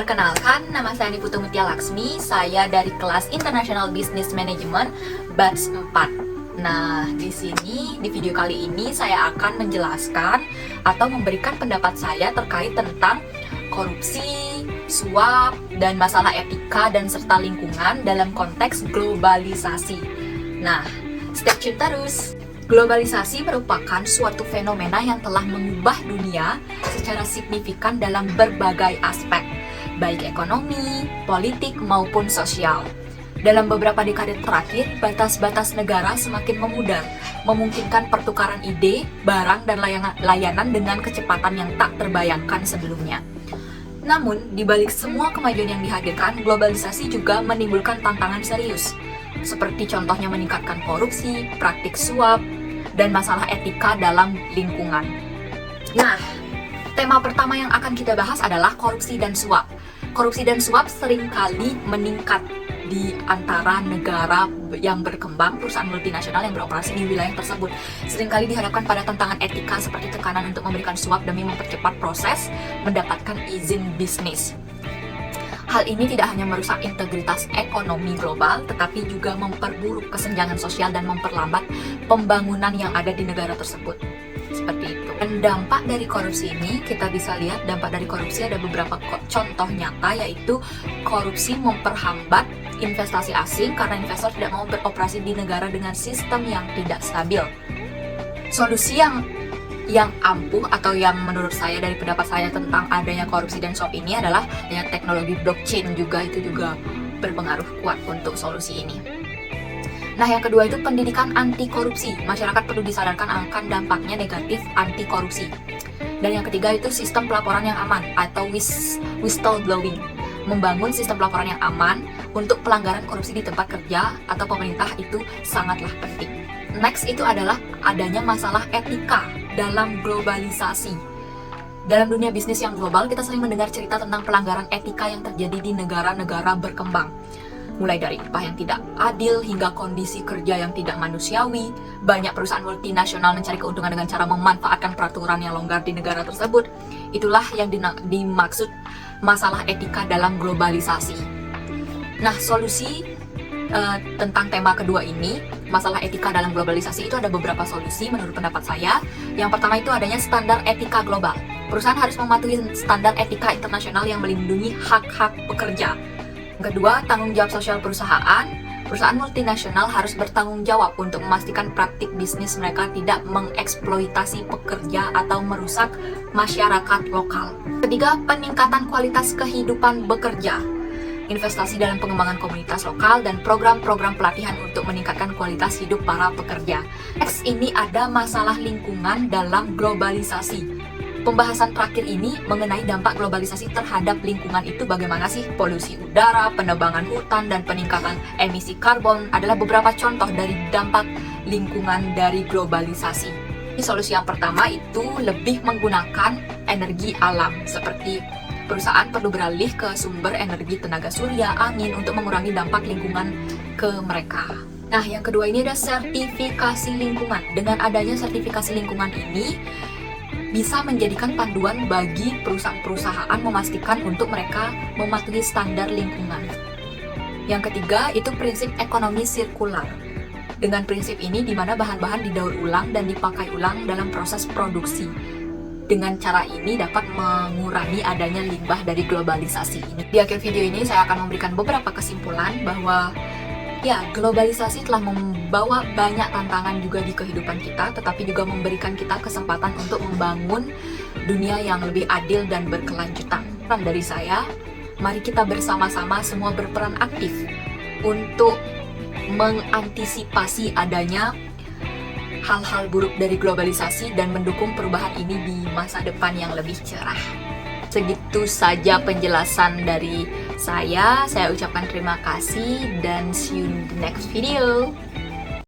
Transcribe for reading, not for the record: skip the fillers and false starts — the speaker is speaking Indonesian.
Perkenalkan, nama saya Niputu Mutia Laksmi. Saya dari kelas International Business Management Batch 4. Nah, di video kali ini saya akan menjelaskan atau memberikan pendapat saya terkait tentang korupsi, suap, dan masalah etika dan serta lingkungan dalam konteks globalisasi. Nah, stay tune terus. Globalisasi merupakan suatu fenomena yang telah mengubah dunia secara signifikan dalam berbagai aspek, baik ekonomi, politik, maupun sosial. Dalam beberapa dekade terakhir, batas-batas negara semakin memudar, memungkinkan pertukaran ide, barang, dan layanan dengan kecepatan yang tak terbayangkan sebelumnya. Namun, di balik semua kemajuan yang dihadirkan, globalisasi juga menimbulkan tantangan serius, seperti contohnya meningkatkan korupsi, praktik suap, dan masalah etika dalam lingkungan. Nah, tema pertama yang akan kita bahas adalah korupsi dan suap. Korupsi dan suap seringkali meningkat di antara negara yang berkembang, perusahaan multinasional yang beroperasi di wilayah tersebut. Seringkali dihadapkan pada tantangan etika seperti tekanan untuk memberikan suap demi mempercepat proses mendapatkan izin bisnis. Hal ini tidak hanya merusak integritas ekonomi global, tetapi juga memperburuk kesenjangan sosial dan memperlambat pembangunan yang ada di negara tersebut. Seperti itu. Dan dampak dari korupsi ini, kita bisa lihat dampak dari korupsi ada beberapa contoh nyata, yaitu korupsi memperhambat investasi asing karena investor tidak mau beroperasi di negara dengan sistem yang tidak stabil. Solusi yang ampuh atau yang menurut saya dari pendapat saya tentang adanya korupsi dan suap ini adalah ya, teknologi blockchain itu juga berpengaruh kuat untuk solusi ini. Nah, yang kedua itu pendidikan anti korupsi. Masyarakat perlu disadarkan akan dampaknya negatif anti korupsi. Dan yang ketiga itu sistem pelaporan yang aman atau whistleblowing. Membangun sistem pelaporan yang aman untuk pelanggaran korupsi di tempat kerja atau pemerintah itu sangatlah penting. Next itu adalah adanya masalah etika dalam globalisasi. Dalam dunia bisnis yang global, kita sering mendengar cerita tentang pelanggaran etika yang terjadi di negara-negara berkembang. Mulai dari upah yang tidak adil hingga kondisi kerja yang tidak manusiawi. Banyak perusahaan multinasional mencari keuntungan dengan cara memanfaatkan peraturan yang longgar di negara tersebut. Itulah yang dimaksud masalah etika dalam globalisasi. Nah, solusi tentang tema kedua ini, masalah etika dalam globalisasi, itu ada beberapa solusi menurut pendapat saya. Yang pertama itu adanya standar etika global. Perusahaan harus mematuhi standar etika internasional yang melindungi hak-hak pekerja. Yang kedua, tanggung jawab sosial perusahaan. Perusahaan multinasional harus bertanggung jawab untuk memastikan praktik bisnis mereka tidak mengeksploitasi pekerja atau merusak masyarakat lokal. Ketiga, peningkatan kualitas kehidupan bekerja. Investasi dalam pengembangan komunitas lokal dan program-program pelatihan untuk meningkatkan kualitas hidup para pekerja. Next, ini ada masalah lingkungan dalam globalisasi. Pembahasan terakhir ini mengenai dampak globalisasi terhadap lingkungan itu bagaimana sih? Polusi udara, penebangan hutan, dan peningkatan emisi karbon adalah beberapa contoh dari dampak lingkungan dari globalisasi. Solusi yang pertama itu lebih menggunakan energi alam, seperti perusahaan perlu beralih ke sumber energi tenaga surya, angin untuk mengurangi dampak lingkungan ke mereka. Nah, yang kedua ini ada sertifikasi lingkungan. Dengan adanya sertifikasi lingkungan ini bisa menjadikan panduan bagi perusahaan-perusahaan memastikan untuk mereka mematuhi standar lingkungan. Yang ketiga itu prinsip ekonomi sirkular. Dengan prinsip ini di mana bahan-bahan didaur ulang dan dipakai ulang dalam proses produksi. Dengan cara ini dapat mengurangi adanya limbah dari globalisasi ini. Di akhir video ini saya akan memberikan beberapa kesimpulan bahwa ya, globalisasi telah membawa banyak tantangan juga di kehidupan kita, tetapi juga memberikan kita kesempatan untuk membangun dunia yang lebih adil dan berkelanjutan. Peran dari saya, mari kita bersama-sama semua berperan aktif untuk mengantisipasi adanya hal-hal buruk dari globalisasi dan mendukung perubahan ini di masa depan yang lebih cerah. Segitu saja penjelasan dari saya ucapkan terima kasih dan see you in the next video.